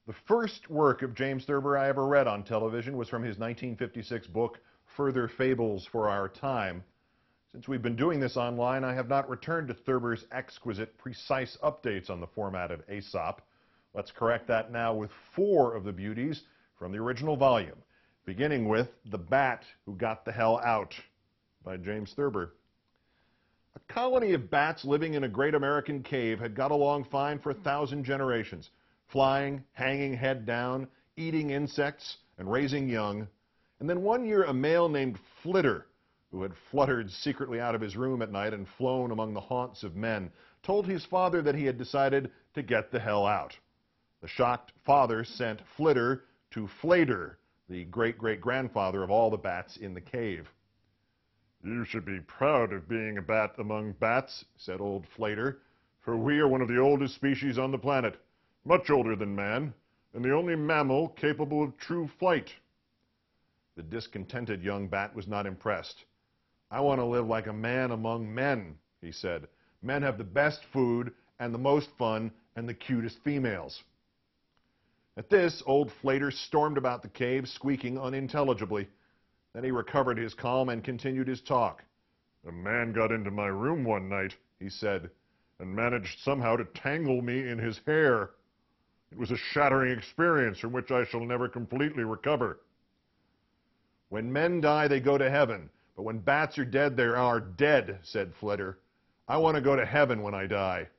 The first work of James Thurber I ever read on television was from his 1956 book, Further Fables for Our Time. Since we've been doing this online, I have not returned to Thurber's exquisite, precise updates on the format of Aesop. Let's correct that now with 4 of the beauties from the original volume, beginning with The Bat Who Got the Hell Out by James Thurber. A colony of bats living in a great American cave had got along fine for 1,000 generations, flying, hanging head down, eating insects, and raising young. And then one year a male named Flitter, who had fluttered secretly out of his room at night and flown among the haunts of men, told his father that he had decided to get the hell out. The shocked father sent Flitter to Flater, the great-great-grandfather of all the bats in the cave. "You should be proud of being a bat among bats," said old Flater, "for we are one of the oldest species on the planet, much older than man, and the only mammal capable of true flight." The discontented young bat was not impressed. "I want to live like a man among men," he said. "Men have the best food and the most fun and the cutest females." At this, old Flater stormed about the cave, squeaking unintelligibly. Then he recovered his calm and continued his talk. "A man got into my room one night," he said, "and managed somehow to tangle me in his hair. It was a shattering experience from which I shall never completely recover." "When men die, they go to heaven, but when bats are dead, they are dead," said Flitter. "I want to go to heaven when I die."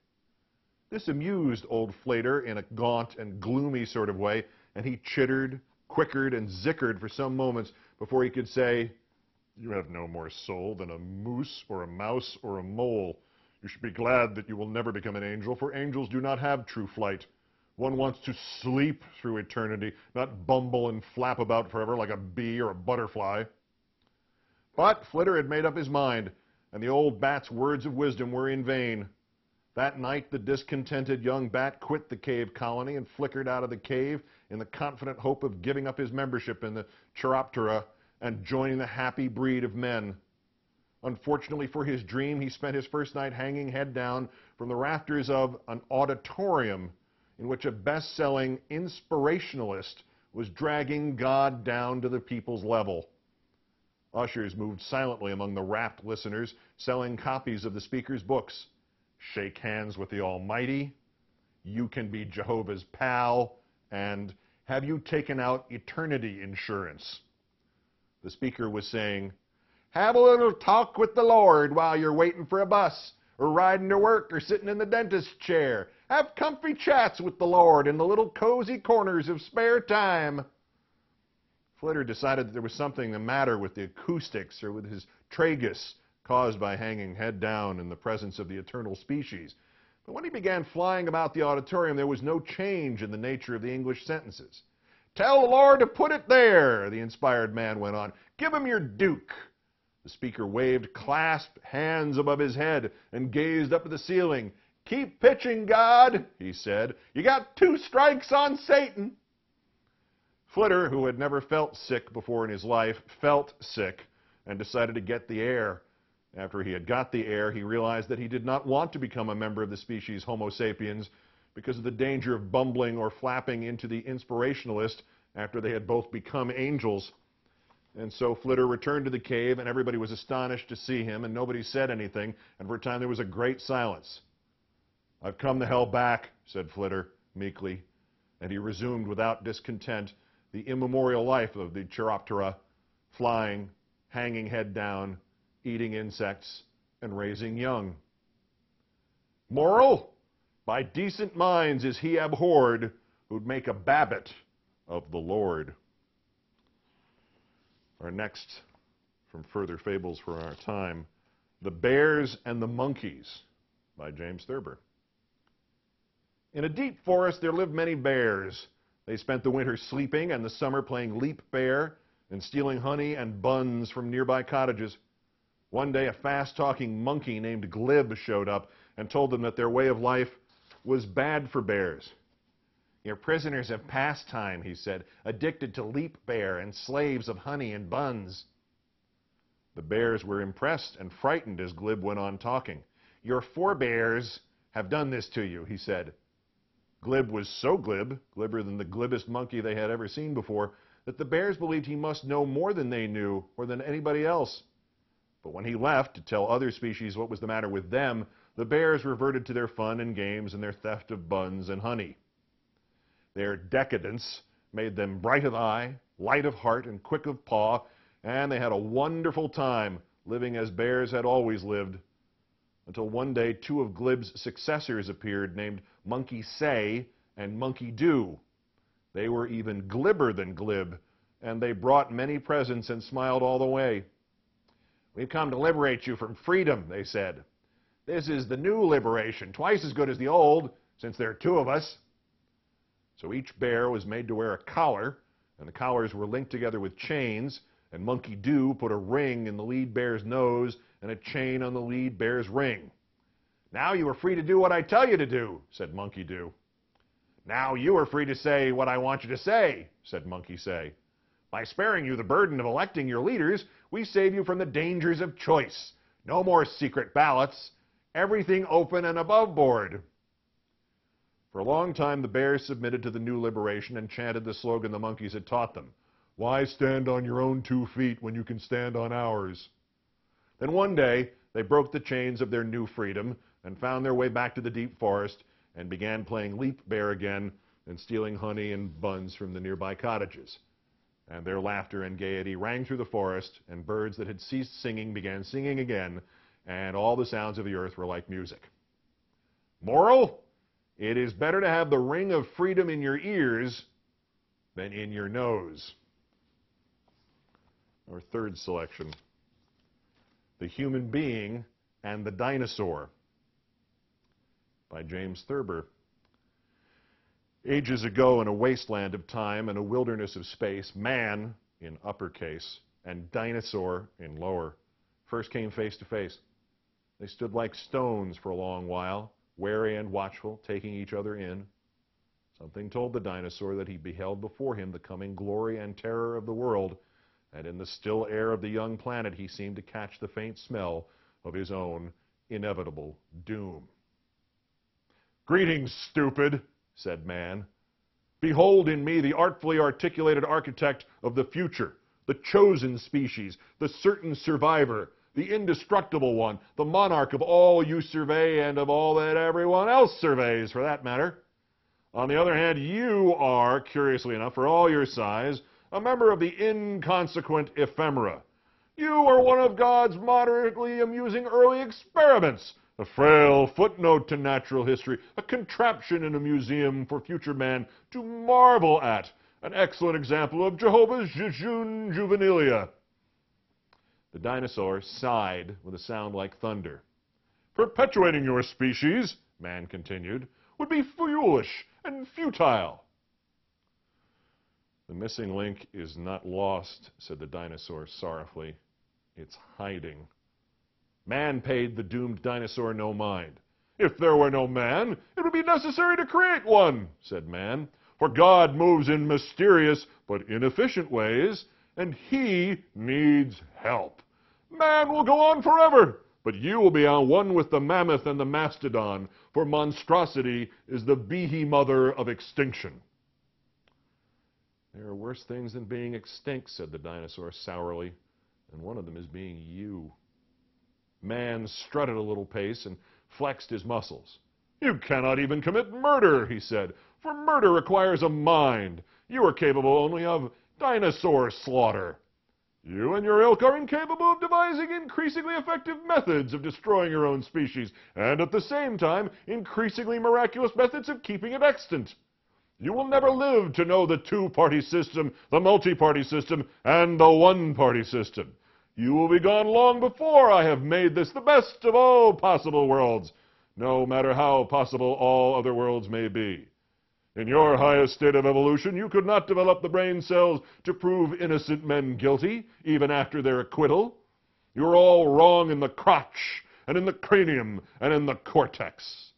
This amused old Flater in a gaunt and gloomy sort of way, and he chittered, quickered, and zickered for some moments before he could say, "You have no more soul than a moose or a mouse or a mole. You should be glad that you will never become an angel, for angels do not have true flight. One wants to sleep through eternity, not bumble and flap about forever like a bee or a butterfly." But Flitter had made up his mind, and the old bat's words of wisdom were in vain. That night, the discontented young bat quit the cave colony and flickered out of the cave in the confident hope of giving up his membership in the Chiroptera and joining the happy breed of men. Unfortunately for his dream, he spent his first night hanging head down from the rafters of an auditorium in which a best-selling inspirationalist was dragging God down to the people's level. Ushers moved silently among the rapt listeners, selling copies of the speaker's books. "Shake Hands with the Almighty," "You Can Be Jehovah's Pal," and "Have You Taken Out Eternity Insurance?" The speaker was saying, "Have a little talk with the Lord while you're waiting for a bus, or riding to work, or sitting in the dentist's chair. Have comfy chats with the Lord in the little cozy corners of spare time." Flitter decided that there was something the matter with the acoustics or with his tragus caused by hanging head down in the presence of the eternal species. But when he began flying about the auditorium, there was no change in the nature of the English sentences. "Tell the Lord to put it there," the inspired man went on. "Give him your duke." The speaker waved clasped hands above his head and gazed up at the ceiling. "Keep pitching, God," he said. "You got 2 strikes on Satan." Flitter, who had never felt sick before in his life, felt sick and decided to get the air. After he had got the air, he realized that he did not want to become a member of the species Homo sapiens because of the danger of bumbling or flapping into the inspirationalist after they had both become angels. And so Flitter returned to the cave, and everybody was astonished to see him, and nobody said anything, and for a time there was a great silence. "I've come the hell back," said Flitter meekly, and he resumed without discontent the immemorial life of the Chiroptera, flying, hanging head down, eating insects, and raising young. Moral: by decent minds is he abhorred who'd make a Babbit of the Lord. Our next, from Further Fables for Our Time, The Bears and the Monkeys by James Thurber. In a deep forest there lived many bears. They spent the winter sleeping and the summer playing leap bear and stealing honey and buns from nearby cottages. One day a fast-talking monkey named Glib showed up and told them that their way of life was bad for bears. "You're prisoners of pastime," he said, "addicted to leap bear and slaves of honey and buns." The bears were impressed and frightened as Glib went on talking. "Your forebears have done this to you," he said. Glib was so glib, glibber than the glibbest monkey they had ever seen before, that the bears believed he must know more than they knew, or than anybody else. But when he left to tell other species what was the matter with them, the bears reverted to their fun and games and their theft of buns and honey. Their decadence made them bright of eye, light of heart, and quick of paw, and they had a wonderful time living as bears had always lived, until one day 2 of Glib's successors appeared, named Monkey Say and Monkey Do. They were even glibber than Glib, and they brought many presents and smiled all the way. "We've come to liberate you from freedom," they said. "This is the new liberation, twice as good as the old, since there are 2 of us." So each bear was made to wear a collar, and the collars were linked together with chains, and Monkey Do put a ring in the lead bear's nose and a chain on the lead bear's ring. "Now you are free to do what I tell you to do," said Monkey Do. "Now you are free to say what I want you to say," said Monkey Say. "By sparing you the burden of electing your leaders, we save you from the dangers of choice. No more secret ballots. Everything open and above board." For a long time, the bears submitted to the new liberation and chanted the slogan the monkeys had taught them. "Why stand on your own 2 feet when you can stand on ours?" Then one day, they broke the chains of their new freedom and found their way back to the deep forest and began playing leap bear again and stealing honey and buns from the nearby cottages. And their laughter and gaiety rang through the forest, and birds that had ceased singing began singing again, and all the sounds of the earth were like music. Moral: it is better to have the ring of freedom in your ears than in your nose. Our third selection, The Human Being and the Dinosaur, by James Thurber. Ages ago, in a wasteland of time and a wilderness of space, man, in uppercase, and dinosaur, in lower, first came face to face. They stood like stones for a long while, wary and watchful, taking each other in. Something told the dinosaur that he beheld before him the coming glory and terror of the world, and in the still air of the young planet he seemed to catch the faint smell of his own inevitable doom. "Greetings, stupid," said man. "Behold in me the artfully articulated architect of the future, the chosen species, the certain survivor, the indestructible one, the monarch of all you survey and of all that everyone else surveys, for that matter. On the other hand, you are, curiously enough, for all your size, a member of the inconsequent ephemera. You are one of God's moderately amusing early experiments, a frail footnote to natural history, a contraption in a museum for future man to marvel at, an excellent example of Jehovah's jejune juvenilia." The dinosaur sighed with a sound like thunder. "Perpetuating your species," man continued, "would be foolish and futile." "The missing link is not lost," said the dinosaur sorrowfully. "It's hiding." Man paid the doomed dinosaur no mind. "If there were no man, it would be necessary to create one," said man. "For God moves in mysterious but inefficient ways, and he needs help. Man will go on forever, but you will be on one with the mammoth and the mastodon, for monstrosity is the behe-mother of extinction." "There are worse things than being extinct," said the dinosaur sourly, "and one of them is being you." Man strutted a little pace and flexed his muscles. "You cannot even commit murder," he said, "for murder requires a mind. You are capable only of dinosaur slaughter. You and your ilk are incapable of devising increasingly effective methods of destroying your own species, and at the same time, increasingly miraculous methods of keeping it extant. You will never live to know the two-party system, the multi-party system, and the one-party system. You will be gone long before I have made this the best of all possible worlds, no matter how possible all other worlds may be. In your highest state of evolution, you could not develop the brain cells to prove innocent men guilty, even after their acquittal. You are all wrong in the crotch, and in the cranium, and in the cortex.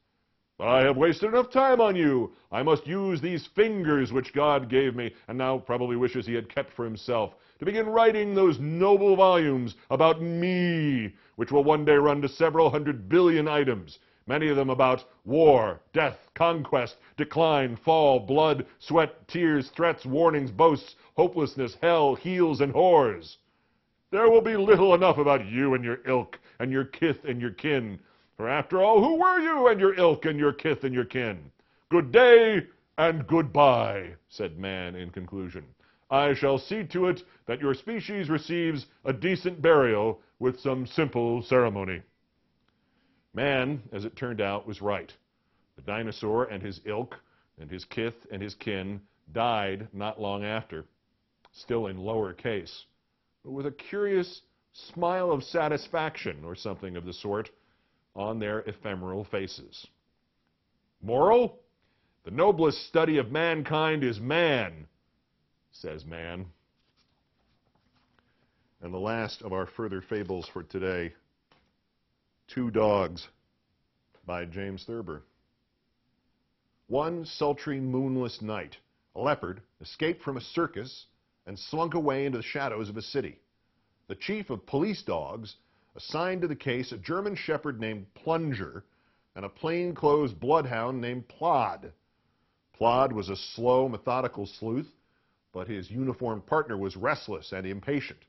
But I have wasted enough time on you. I must use these fingers which God gave me, and now probably wishes he had kept for himself, to begin writing those noble volumes about me, which will one day run to several 100 billion items, Many of them about war, death, conquest, decline, fall, blood, sweat, tears, threats, warnings, boasts, hopelessness, hell, heels, and whores. There will be little enough about you and your ilk, and your kith and your kin. For after all, who were you and your ilk and your kith and your kin? Good day and goodbye, said man in conclusion. I shall see to it that your species receives a decent burial with some simple ceremony. Man, as it turned out, was right. The dinosaur and his ilk and his kith and his kin died not long after, still in lower case, but with a curious smile of satisfaction or something of the sort on their ephemeral faces. Moral? The noblest study of mankind is man, says man. And the last of our further fables for today, Two Dogs by James Thurber. One sultry moonless night, a leopard escaped from a circus and slunk away into the shadows of a city. The chief of police dogs assigned to the case a German shepherd named Plunger and a plainclothes bloodhound named Plod. Plod was a slow, methodical sleuth, but his uniformed partner was restless and impatient.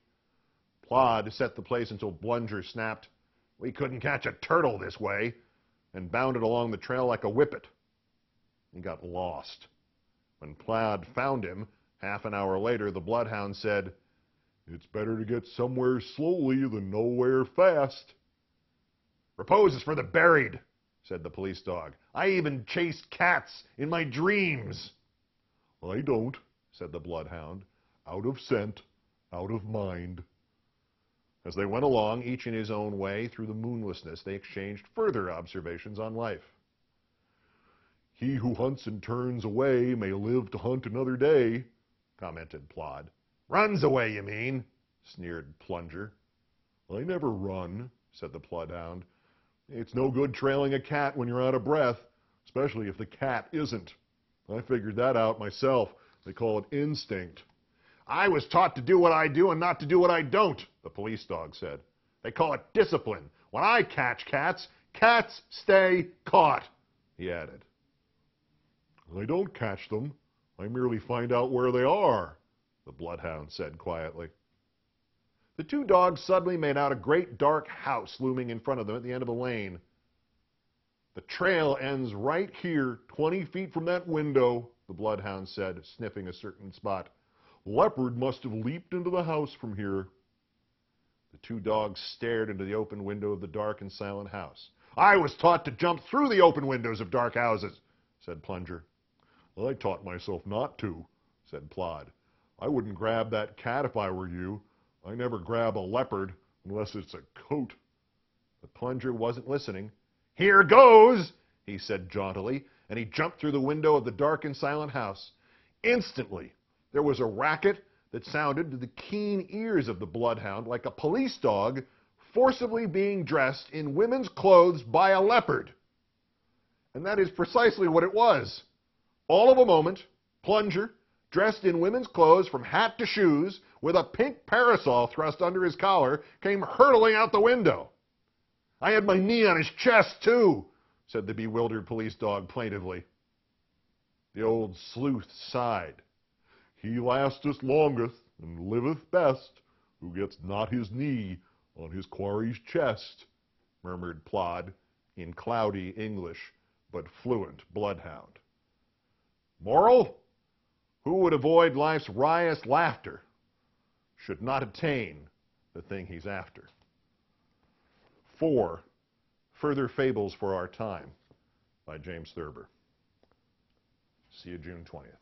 Plod set the place until Plunger snapped, "We couldn't catch a turtle this way," and bounded along the trail like a whippet. He got lost. When Plod found him, half an hour later, the bloodhound said, "It's better to get somewhere slowly than nowhere fast." "Repose is for the buried," said the police dog. "I even chased cats in my dreams." "I don't," said the bloodhound. "Out of scent, out of mind." As they went along, each in his own way, through the moonlessness, they exchanged further observations on life. "He who hunts and turns away may live to hunt another day," commented Plod. "Runs away, you mean," sneered Plunger. "I never run," said the bloodhound. "It's no good trailing a cat when you're out of breath, especially if the cat isn't. I figured that out myself. They call it instinct." "I was taught to do what I do and not to do what I don't," the police dog said. "They call it discipline. When I catch cats, cats stay caught," he added. "I don't catch them. I merely find out where they are," the bloodhound said quietly. The two dogs suddenly made out a great dark house looming in front of them at the end of a lane. "The trail ends right here, 20 feet from that window," the bloodhound said, sniffing a certain spot. "Leopard must have leaped into the house from here." The two dogs stared into the open window of the dark and silent house. "I was taught to jump through the open windows of dark houses," said Plunger. "I taught myself not to," said Plod. "I wouldn't grab that cat if I were you. I never grab a leopard unless it's a coat." But Plunger wasn't listening. "Here goes," he said jauntily, and he jumped through the window of the dark and silent house. Instantly, there was a racket that sounded to the keen ears of the bloodhound like a police dog forcibly being dressed in women's clothes by a leopard. And that is precisely what it was. All of a moment, Plunger, dressed in women's clothes from hat to shoes, with a pink parasol thrust under his collar, came hurtling out the window. "I had my knee on his chest, too," said the bewildered police dog plaintively. The old sleuth sighed. "He lasteth longest and liveth best who gets not his knee on his quarry's chest," murmured Plod in cloudy English but fluent bloodhound. Moral? Who would avoid life's riotous laughter should not attain the thing he's after. 4. Further Fables for Our Time by James Thurber. See you June 20th.